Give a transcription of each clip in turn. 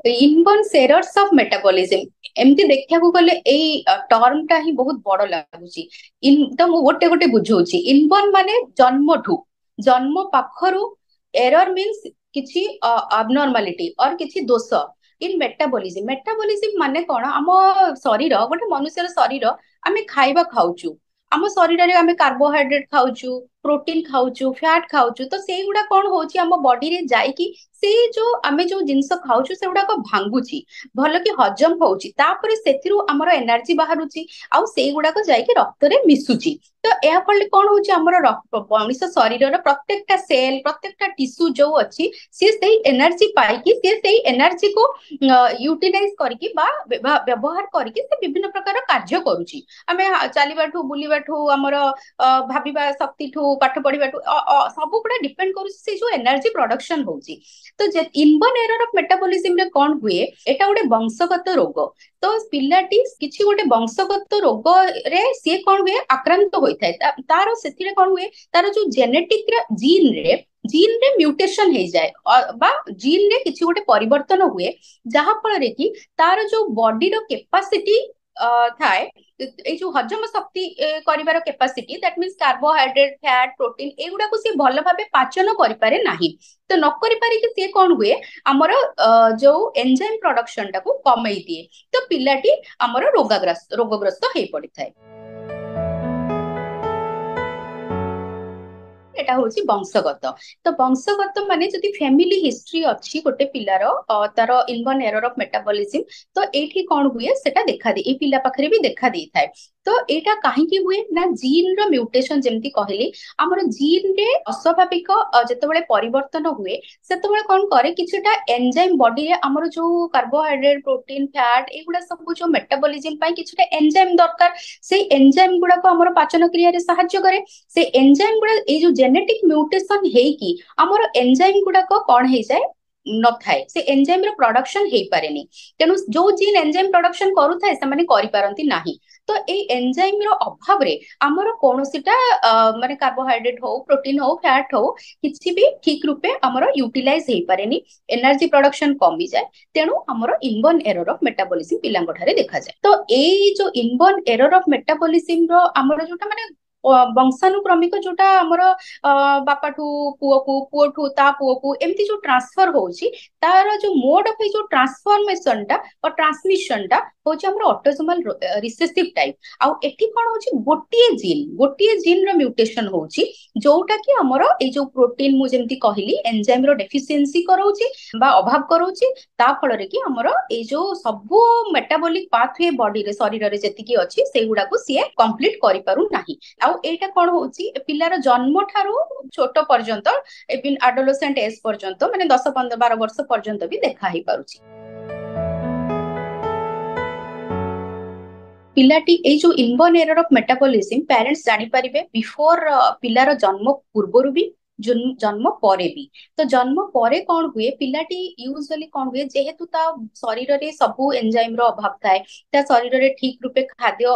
Inborn errors of metabolism एमती देखा गले टर्म टा ही बहुत बड़ लगुच इन तो मु गोटे गोटे बुझौछि इनबॉर्न माने जन्म पाखरु एरर मीन्स किछि अबनॉर्मालिटी और किछि दोष इन मेटाबॉलिज्म माने कोन हम शरीर गोटे मनुष्यर शरीर आमे खाइबा खाउछु आम शरीर रे आमे कार्बोहाइड्रेट खाउछु प्रोटीन खाउछु फैट खाउछु तो सेई गुडा कोन होछि हम बॉडी रे जाईकी से जो आमे जो जिंस खाउछु से गुडा को भांगुची भल कि हजम होउची तापर सेथिरु हमर एनर्जी बाहरुची आउ सेई गुडा को जाईकी रक्त रे मिसुची तो एहा फल कोन होची हमर मनुष्य शरीर रो प्रत्येकटा सेल प्रत्येकटा टिश्यू जो अछि से सेई एनर्जी पाईकी से सेई एनर्जी को यूटिलाइज करके बा व्यवहार करके से विभिन्न प्रकार कार्य करूची आमे चलीबाठू बुलीबाठू हमर भाबिबा शक्तिठू पाठ पढ़िबाठू सब गुडा डिपेंड करूची से जो एनर्जी प्रोडक्शन होउची तो जे इनबॉर्न एरर ऑफ मेटाबॉलिज्म रे कोन हुए एटा गोटे वंशगत रोग तो पिलाटी किछि गोटे वंशगत रोग रे से कोन हुए आक्रांत होई थाए तार सेथिरे कोन हुए तार जो जेनेटिक रे जीन रे म्यूटेशन हे जाए बा जीन रे किछि गोटे परिवर्तन हुए जहा फल रे कि तार जो बॉडी रो कैपेसिटी थाए ए जो हजम शक्ति करिवार capacity that means carbohydrate fat protein एगुडा को सी भल भाबे पाचन करि पारे नाही तो न करि पारे कि से कोन हुए हमर जो एंजाइम प्रोडक्शन टाको कमई दिए तो पिलाटी हमर रोगग्रस्त हे पड़ि थाए एटा होची वंशगत तो वंशगत माने जदि फैमिली हिस्ट्री अछि गोटे पिलार तार इनबॉर्न एरर ऑफ मेटाबॉलिज्म तो एठी कोन हुए सेटा देखा दे ए पिला पाखरे भी देखा देई थाए तो एटा काहे की हुए ना जीन रो म्यूटेशन जेमती कहली हमर जीन रे अस्वाभाविक जेतेबेले परिवर्तन हुए सेतेबेले कोन करे किछटा एंजाइम बॉडी रे हमर जो कार्बोहाइड्रेट प्रोटीन फैट एगुडा सब जो मेटाबॉलिज्म पई किछटा एंजाइम दरकार से एंजाइम गुडा को हमर पाचन क्रिया रे सहाय्य करे से एंजाइम गुडा ए जो जेनेटिक म्यूटेशन हेकी हमर एंजाइम गुडा को कोन हे जाय न थाए से एंजाइम रो प्रोडक्शन हे पारेनी तेनु जो जीन एंजाइम प्रोडक्शन करू थाए से माने करि पारंती नाही तो ए एंजाइम रो अभाव रे हमर कोनोसीटा माने कार्बोहाइड्रेट हो प्रोटीन हो फैट हो किछि भी ठीक रूपे हमर यूटिलाइज हे पारेनी एनर्जी प्रोडक्शन कमी जाए तेनु हमर इनबॉर्न एरर ऑफ मेटाबॉलिज्म पिलांग ठारे देखा जाए तो ए जो इनबॉर्न एरर ऑफ मेटाबॉलिज्म रो हमर जोटा माने वंशानुक्रमिक जोटा हमर बापाठू पुओठू ता पुओकू एमती जो ट्रांसफर होउची तार जो मोड ऑफ जो ट्रांसफॉर्मेशन टा और ट्रांसमिशन टा होची हमर ऑटोसोमल रिसेसिव टाइप आउ एठी कोन होची गोटिए जीन रो म्यूटेशन होउची जोटा कि हमर ए जो प्रोटीन मु जेमती कहली एंजाइम रो डेफिशिएंसी करौची बा अभाव करौची ता फल रे कि हमर ए जो सब मेटाबॉलिक पाथवे बॉडी रे शरीर रे जति की अछि सेगुडा को सिए कंप्लीट करि पारु नाही आउ एटा कोन होची पिलार जन्म ठारू छोट पर्यंत इवन एडोलेसेंट एज पर्यंत माने 10 15 12 वर्ष पर्यंत भी देखा ही पारुची पिलाटी ए जो inborn error of metabolism parents जानि परिबे बिफोर पिलार जन्म पूर्वरु भी जन्म परे भी तो जन्म परे कौन हुए पिलाटी यूजुअली कौन हुए जेहेतु ता शरीर रे सबु एंजाइम रो अभाव थाए ता शरीर रे ठीक रूपे खाद्य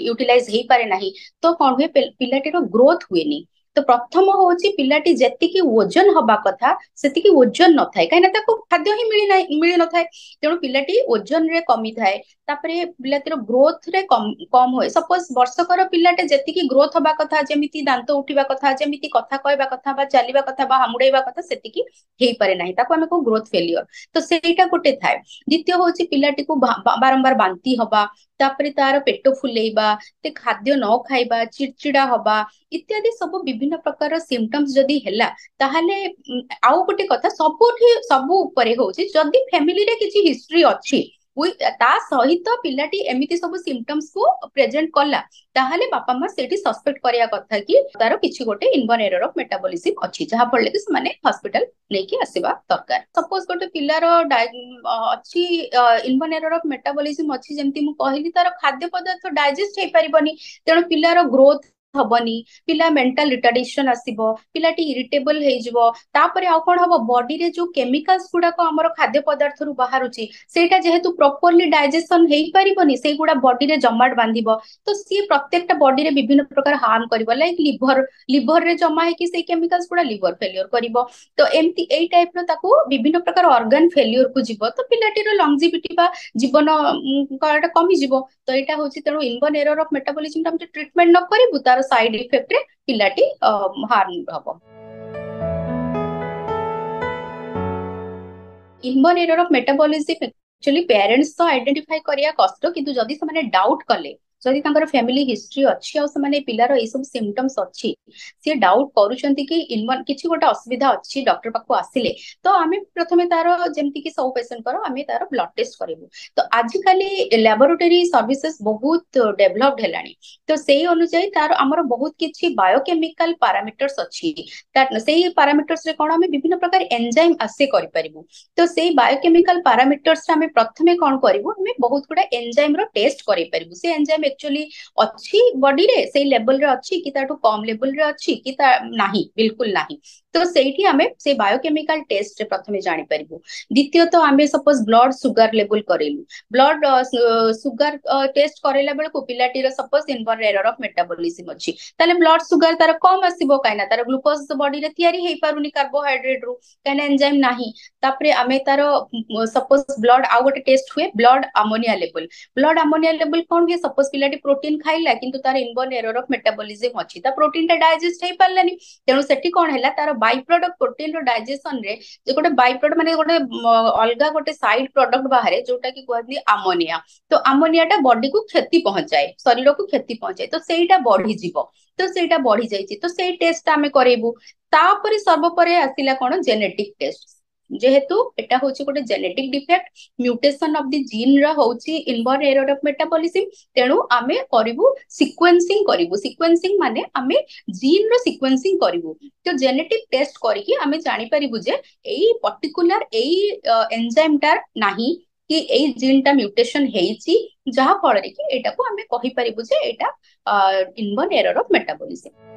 यूटिलाइज हेई पारे नाही तो कौन हुए पिलाटी रो ग्रोथ हुएनी तो प्रथम होची पिलाटी जेतिकी वजन हबा कथा सेतिकी वजन न थाए काहे ना ताको खाद्य ही मिली न थाए तेणु पिलाटी वजन रे कमी थाए तापरे पिलाटीर ग्रोथ रे कम होए सपोज वर्षकर पिलाटे जेतिकी ग्रोथ हबा कथा जेमिति दांत उठिबा कथा जेमिति कथा कहबा कथा बा चलीबा कथा बा हामुडेबा कथा सेतिकी हेई पारे नाही ताको हमें को ग्रोथ फेलियर तो सेटा गोटे थाए द्वितीय होची पिलाटी को बारंबार बांती हबा तापरे तार पेट फुलेइबा ते खाद्य न खाइबा चिड़चिड़ा हबा इत्यादि सब विभिन्न प्रकार सिम्पटम्स जदी हैला ताहाले आउ गोटे कथा सबु उपरे होची जदी फैमिली रे किछि हिस्ट्री अछि ता सहित पिलाटी एमिति सब सिम्पटम्स को प्रेजेंट कला ताहाले बापा मां सेठी सस्पेक्ट करिया कथा कि तारो किछि गोटे इनबॉर्न एरर ऑफ मेटाबॉलिज्म अछि जहा पड़ले कि माने हॉस्पिटल नेकी आसीबा दरकार सपोज गोटे पिलार अछि इनबॉर्न एरर ऑफ मेटाबॉलिज्म अछि जेमति मु कहली तारो खाद्य पदार्थ डाइजेस्ट हे परिबनी तेणु पिलार ग्रोथ हबनी पिला मेंटल रिटार्डेशन आसीबो पिलाटी इरिटेबल हेजिबो तापरे आउ कोन हबो बॉडी रे जो केमिकल्स गुडा को हमर खाद्य पदार्थ रु बाहरुची सेटा जेहेतु प्रॉपर्ली डाइजेशन हेई परिबनी से गुडा बॉडी रे जमाट बांधिबो तो सी प्रत्येकटा बॉडी रे विभिन्न प्रकार हार्म करिवो लाइक लिवर रे जमा है कि से केमिकल्स गुडा लिवर फेलियर करिवो तो एमती एई टाइप रो ताकू विभिन्न प्रकार ऑर्गन फेलियर को जीवो तो पिलाटीर लॉन्जिविटी बा जीवन काटा कमी जीवो तो एटा होची तेणु इनबॉर्न एरर ऑफ मेटाबॉलिज्म ता हम ट्रीटमेंट न करिबु तार साइड इफेक्ट रे पिलाटी हार्म हबो inborn error of metabolism actually parents तो आइडेंटिफाई करिया कष्ट किंतु जदि से माने डाउट कले जदि तांकर फैमिली हिस्ट्री अच्छी आ से माने पिलार ए सब सिम्पटम्स अच्छी से डाउट करूछंती कि इनबॉर्न किछि गोटा असुविधा अच्छी डॉक्टर पाखु आसिले तो आमे प्रथमे तार जेमति कि सब पेशेंट करो आमे तार ब्लड टेस्ट करिवु तो आजिकाली लैबोरेटरी सर्विसेज बहुत डेवलप्ड हेलानी तो सेही अनुसार तार हमर बहुत किछि बायोकेमिकल पैरामीटर्स अच्छी सेही पैरामीटर्स रे कोन आमे विभिन्न प्रकार एंजाइम आसे करि परिबु तो सेही बायोकेमिकल पैरामीटर्स आमे प्रथमे कोन करिवु आमे बहुत गुडा एंजाइम रो टेस्ट करि परिबु से एंजाइम एक्चुअली अच्छी बॉडी रे सेही लेवल रे अच्छी कि ताटू कम लेवल रे अच्छी कि ता नाही बिल्कुल नाही तो सेठी आमे से बायोकेमिकल टेस्ट रे प्रथमे जानि परिबु द्वितीय तो आमे सपोज ब्लड सुगर लेवल करेलु ब्लड सुगर टेस्ट करेला बेल को पिलाटीर suppose inborn error of metabolism अछि ताले ब्लड सुगर तार कम आसीबो काइना तार ग्लूकोज बॉडी रे तयारी हेई पारुनी कार्बोहाइड्रेट रु काइना एंजाइम नाही तापरे आमे तार सपोज ब्लड आउ गोटे टेस्ट हुए ब्लड अमोनिया लेवल कोन हुए सपोज पिलाटी प्रोटीन खाइला किंतु तार इनबॉर्न एरर ऑफ मेटाबॉलिज्म अछि ता प्रोटीन टा डाइजेस्ट हेई पारलानी तेनु सेठी कोन हैला तार बाय प्रोडक्ट प्रोटीन रो डाइजेशन रे जे गोटे बाय प्रोडक्ट माने गोटे अलगा गोटे साइड प्रोडक्ट बाहरे जोटा कि कहती अमोनिया तो अमोनिया टा बॉडी को क्षति पहुंचाए शरीर को क्षति पहुंचाए तो सेटा बढ़ी जीवो तो सेटा बढ़ी जाइछि तो सेई टेस्ट आमे करेबु तापरे सर्वपरे आसिला कोन जेनेटिक टेस्ट जेहेतु एटा होची गोटे genetic defect mutation of the gene रा होची इनबॉर्न एरर ऑफ मेटाबॉलिज्म तेणु आमे करिवु सीक्वेंसिंग माने आमे जीन रो सीक्वेंसिंग करिवु तो जेनेटिक टेस्ट करिकि आमे जानि परिबु जे एई पर्टिकुलर एई एंजाइम टार नाही कि एई जीन टा म्यूटेशन हेइची जहा फल रे कि एटा को आमे कहि परिबु जे एटा इनबॉर्न एरर ऑफ मेटाबॉलिज्म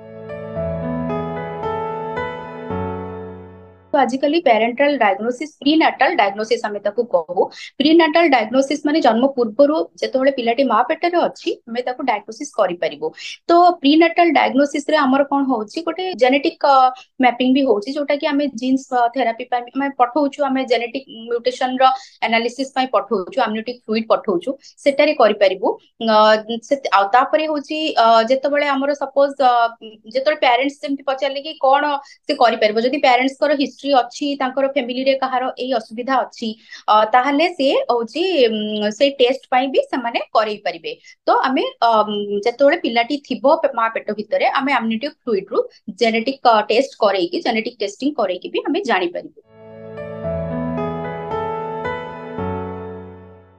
तो आजिकली पेरेंटल डायग्नोसिस प्रीनाटल डायग्नोसिस हमें ताको कहू प्रीनाटल डायग्नोसिस माने जन्म पूर्वरु जेतोले पिलाटी मा पेटरे अछि हमें ताको डायग्नोसिस करि परिबो तो प्रीनाटल डायग्नोसिस रे हमर कोन होउची गोटे जेनेटिक मैपिंग भी होउची जोटा कि हमें जीन्स थेरेपी पय हमें पठौछु हमें जेनेटिक म्यूटेशन रो एनालिसिस पय पठौछु एमनियोटिक फ्लूइड पठौछु सेटारे करि परिबो से आ तापरे होउची जेतोबेले हमर सपोज जेतोले पेरेंट्स जेमति पचारले कि कोन से करि परिबो जदि पेरेंट्स कर हिस्ट्री अच्छी तांकर फैमिली रे कहारो एई असुविधा अच्छी ताहले से होची से टेस्ट पई भी से माने करै परिबे तो आमे जेतोले पिलाटी थिबो मा पेट भितरे आमे एमनियोटिक फ्लूइड रु जेनेटिक टेस्ट करै कि जेनेटिक टेस्टिंग करै कि भी हमें जानि परिबे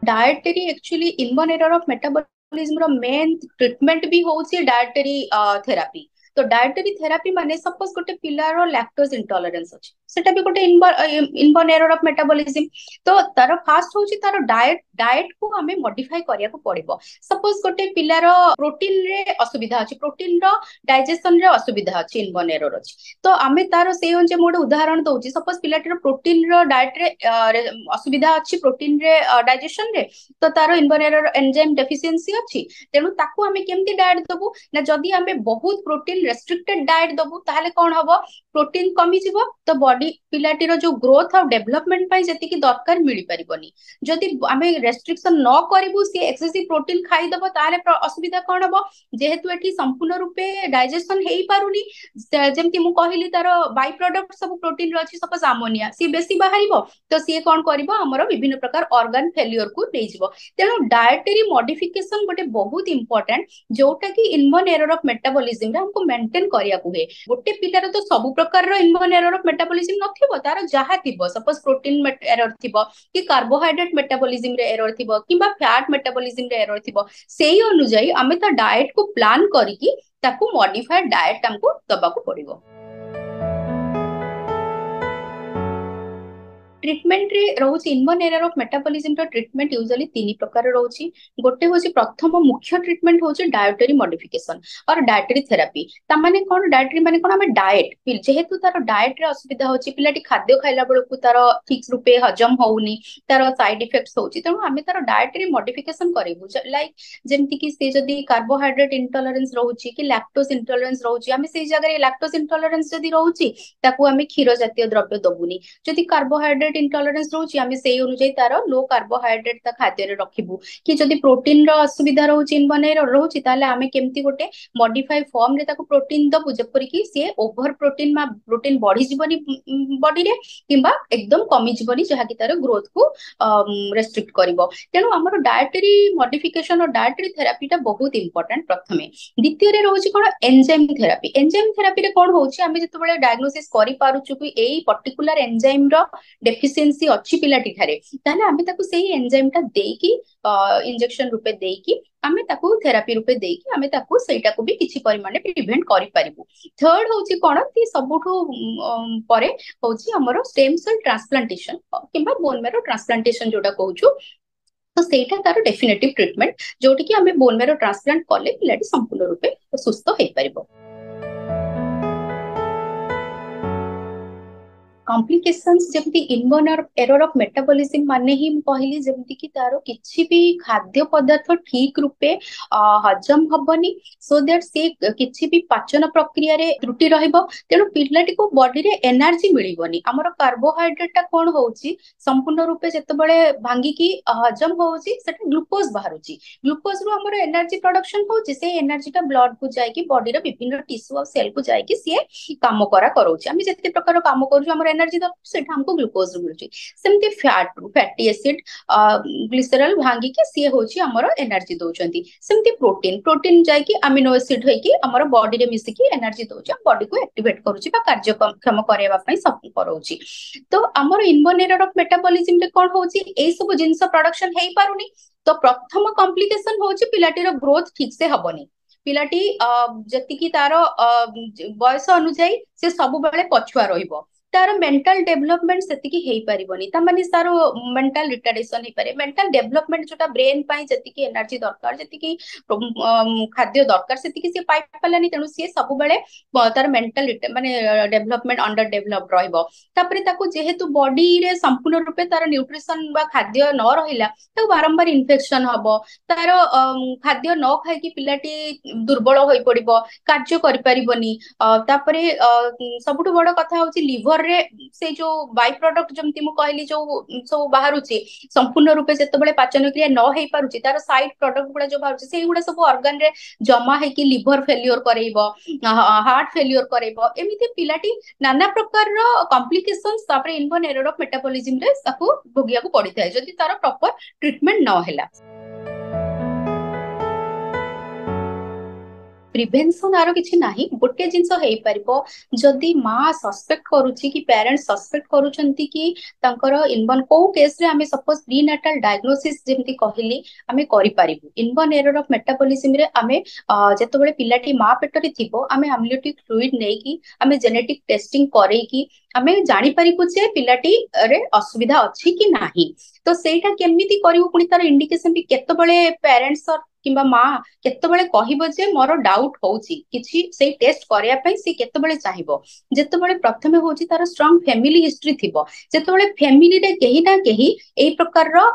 dietary actually inborn error of metabolism रो मेन ट्रीटमेंट भी होची डायटरी थेरापी तो डायटरी थेरापी माने सपोज गोटे पिलार लैक्टोज इंटॉलरेंस अछि सेटा भी गोटे इनबॉर्न एरर ऑफ मेटाबॉलिज्म तो तार फास्ट होची तार डाइट को हमें मॉडिफाई करिया को पड़िबो सपोज गोटे पिलार प्रोटीन रे असुविधा अछि प्रोटीन रो डाइजेशन रे असुविधा अछि इनबॉर्न एरर अछि तो हमें तार से जे मोड उदाहरण दउची सपोज पिलाटर प्रोटीन रो डाइट रे असुविधा अछि प्रोटीन रे डाइजेशन रे तो तार इनबॉर्न एरर एंजाइम डेफिशिएंसी अछि तेनु ताकू हमें केमती डाइट दबु ना जदी हमें बहुत प्रोटीन रेस्ट्रिक्टेड डाइट दबु ताहले कोन हबो प्रोटीन कमी जीवो तो बॉडी पिलाटीर जो ग्रोथ और डेवलपमेंट पाई जति की दरकार मिली परिबनी जदि हमें रेस्ट्रिक्शन न करिवु से एक्सेसिव प्रोटीन खाई दबो ताहले असुविधा कोन हबो जेहेतु एठी संपूर्ण रूपे डाइजेशन हेई पारुनी जेमति मु कहिली तार बाय प्रोडक्ट सब प्रोटीन रो अछि सपोज अमोनिया सी बेसी बाहरिबो तो सी कोन करिवो हमरो विभिन्न प्रकार ऑर्गन फेलियर को नै जिवो तेनु डायटरी मॉडिफिकेशन गोटे बहुत इंपोर्टेंट जोटा कि इनबॉर्न एरर ऑफ मेटाबॉलिज्म रे हमको मेंटेन करिया को हे गोटे पिलार तो सब प्रकार रो इनबॉर्न एरर ऑफ मेटाबॉलिज्म नथिबो तार जहा थिबो सपोज प्रोटीन एरर थिबो कि कार्बोहाइड्रेट मेटाबॉलिज्म रे एरर थिबो किबा फैट मेटाबॉलिज्म रे एरर थिबो सेही अनुसार हमें तो डाइट को प्लान करिकि ताकू मॉडिफाइड डाइट हमको दबा को पड़िबो ट्रिटमेंट रे रोचे इनबोर्न एरर ऑफ मेटाबॉलिज्म रो ट्रिटमेंट यूजुअली तीन प्रकार रोचे। गोटे होची प्रथम मुख्य ट्रीटमेंट होची डायटरी मॉडिफिकेशन और डायटरी थेरापी। ता माने कोन डायटरी माने कोन हमें डाइट जेहेतु तार डाइट रे असुविधा होची पिलाटी खाद्य खाइला बेलकु तार ठीक रूपे हजम होउनी तार साइड इफेक्ट्स होची तेणु आमे तार डायटरी मॉडिफिकेशन करिवु लाइक जेमति कि से जदी कार्बोहाइड्रेट इंटॉलरेंस रहउची कि लैक्टोज इंटॉलरेंस रहउची आमे सेई जगह रे लैक्टोज इंटॉलरेंस जदी रहउची ताकू आमे क्षीर जातीय द्रव्य दबुनी। जदि कार्बोहाइड्रेट इंटॉलरेंस रहउची आमे सेई अनुसार तार लो कार्बोहाइड्रेट ता खाद्य रे रखिबु। कि जदि प्रोटीन रो असुविधा रहउची इनबोर्न एरर रहउची ताले आमे केमति गोटे मॉडिफाई फॉर्म रे ताकू प्रोटीन दबु जेपरि कि से ओवर प्रोटीन मा प्रोटीन बढ़ी जीवनी बॉडी रे किंबा एकदम कमी जीवनी जहा कि तार ग्रोथ को रेस्ट्रिक्ट करिवो। तेनु हमर डायटरी मॉडिफिकेशन और डायटरी थेरापी ता बहुत इंपोर्टेंट प्रथमे। द्वितीय रे रहउची कोन एंजाइम थेरापी। एंजाइम थेरापी रे कोन होउची आमे जतबेले डायग्नोसिस करि पारुछु कि एई पर्टिकुलर एंजाइम रो डेफिशिएंसी अछि पिलाटी थारे ताले आमे ताकू सेही एंजाइम ता देकी इंजेक्शन रूपे देकी आमे ताकू थेरापी रूपे देकी आमे ताकू सेटा को भी किछि परिमाण प्रिवेंट करि परिबु। थर्ड होची कोन कि सबुठु परे होची हमरो स्टेम सेल ट्रांसप्लांटेशन किंबा बोन मेरो ट्रांसप्लांटेशन जोटा कहूछु। तो सेटा तार डेफिनेटिव ट्रीटमेंट जोटी कि आमे बोन मेरो ट्रांसप्लांट करले पिलाटी संपूर्ण रूपे सुस्थ होई परिबो। कॉम्प्लिकेशंस जमती इनबोर्न एरर ऑफ मेटाबॉलिज्म माने ही कहली जमती कि तारो किछि भी खाद्य पदार्थ ठीक रूपे हजम हबनी सो दैट से किछि भी पाचन प्रक्रिया रे त्रुटि रहइबो तेनु पिलाटी को बॉडी रे एनर्जी मिलिबोनी। हमर कार्बोहाइड्रेट ता कोन होउची संपूर्ण रूपे जते बळे भांगी की हजम होउची सेटा ग्लूकोज बाहरुची। ग्लूकोज रो हमर एनर्जी प्रोडक्शन होउची से एनर्जी ता ब्लड को जाय की बॉडी रे विभिन्न टिश्यू और सेल को जाय की से काम करा करूची। हम जते प्रकार काम करूची हमर एनर्जी दरकार सेटा हमको ग्लूकोज मिलुची। सेमती फैटी एसिड ग्लिसरॉल भांगी के सी होची हमर एनर्जी दोचंती। सेमती प्रोटीन प्रोटीन जाय की अमीनो एसिड होई की हमर बॉडी रे मिसी की एनर्जी दोची बॉडी को एक्टिवेट करूची बा कार्यक्षम करेवा पई सब करूची। तो हमर इनबोर्न एरर ऑफ मेटाबॉलिज्म रे कोन होची ए सब जिंस प्रोडक्शन हेई पारुनी। तो प्रथम कॉम्प्लिकेशन होची पिलाटी रो ग्रोथ ठीक से हबनी। पिलाटी जति की तार बयस अनुसार से सब बेले पछुआ रहिबो। तार मेंटल डेवलपमेंट सेति की हेई परिबोनी ता माने तारो मेंटल रिटार्डेशन हेई पारे। मेंटल डेवलपमेंट जोटा ब्रेन पई जति की एनर्जी दरकार जति की खाद्य दरकार सेति की से पाइ पलानी तेनु से सब बेले तार मेंटल माने डेवलपमेंट अंडर डेवलप रहइबो। तापरे ताको जेहेतु बॉडी रे संपूर्ण रूपे तार न्यूट्रिशन बा खाद्य न रहिला ताको बारंबार इन्फेक्शन हबो। तार खाद्य न खाइ की पिलाटी दुर्बल होई पड़िबो कार्य करि परिबोनी। तापरे सबुठु बड़ कथा होची लिवर रे से जो बाय प्रोडक्ट जमती मु कहली जो सब बाहरुची संपूर्ण रूपे जते बेले पाचन क्रिया न हेई पारुची तार साइड प्रोडक्ट गुडा जो बाहरुची सेही गुडा सब ऑर्गन रे जमा है कि लिवर फेलियर करैबो हार्ट फेलियर करैबो एमिति पिलाटी नाना प्रकार रो कॉम्प्लिकेशंस तापरे इनबोर्न एरर ऑफ मेटाबॉलिज्म रे ताकू भोगिया को पड़ी थाए जदि तार प्रॉपर ट्रीटमेंट न हैला। प्रिवेंशन आरो किछि नाही गोटे जिंस हेई परिबो जदि मां सस्पेक्ट करूची कि पेरेंट्स सस्पेक्ट करूचंती कि तांकर इनबोर्न को केस रे हमें सपोज प्रीनेटल डायग्नोसिस जेमति कहली हमें करि परिबु। इनबोर्न एरर ऑफ मेटाबॉलिज्म रे हमें जते बेले पिलाटी मां पेट रे थिबो हमें एम्नियोटिक फ्लूइड नै की हमें जेनेटिक टेस्टिंग करे की हमें जानि परिबु जे पिलाटी रे असुविधा अछि कि नाही। तो सेटा केमिति करिवु पुनी तार इंडिकेशन भी केते बेले पेरेंट्स किंबा मां केते बेले कहिबो जे मोर डाउट होउची किछि से टेस्ट करिया पई से केते बेले चाहिबो जते बेले प्रथमे होउची तार स्ट्रांग फैमिली हिस्ट्री थिबो जते बेले फैमिली रे केही ना केही एई प्रकार रो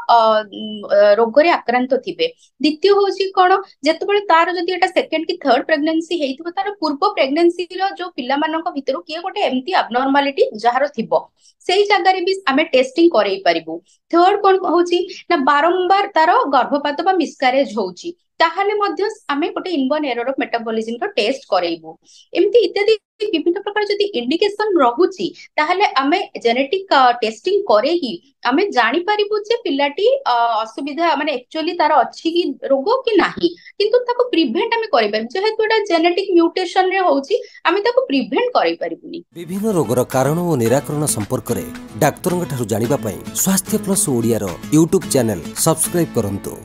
रोग रे आक्रांत थिबे। द्वितीय होउची कोन जते बेले तार जदि एटा सेकंड की थर्ड प्रेगनेंसी हेइथिबो तार पूर्व प्रेगनेंसी रो जो पिला मानक भितरु किए गोटे एम्ति एब्नॉर्मलिटी जहार थिबो सेही जगह रे भी हमें टेस्टिंग करई परिबु। थर्ड कोन होउची ना बारंबार तार गर्भपात बा मिसकैरेज होउची ताहाले मध्य आमे गोटे इनबोर्न एरर ऑफ मेटाबॉलिज्म रो टेस्ट करैबु। एम्ति इत्यादि विभिन्न प्रकार जदि इंडिकेशन रहूची ताहाले आमे जेनेटिक टेस्टिंग करेगी आमे जानि परिबु जे पिलाटी असुविधा माने एक्चुअली तार अछि कि रोग कि नाही किंतु ताको प्रिवेंट आमे करि परबु जेहेतु एटा जेनेटिक म्यूटेशन रे होउची आमे ताको प्रिवेंट करि परिबुनी। विभिन्न रोगर कारण और निराकरण संपर्क रे डाक्टरंग ठारु जानिबा पई स्वास्थ्य प्लस ओडिया रो YouTube चैनल सब्सक्राइब करंतु।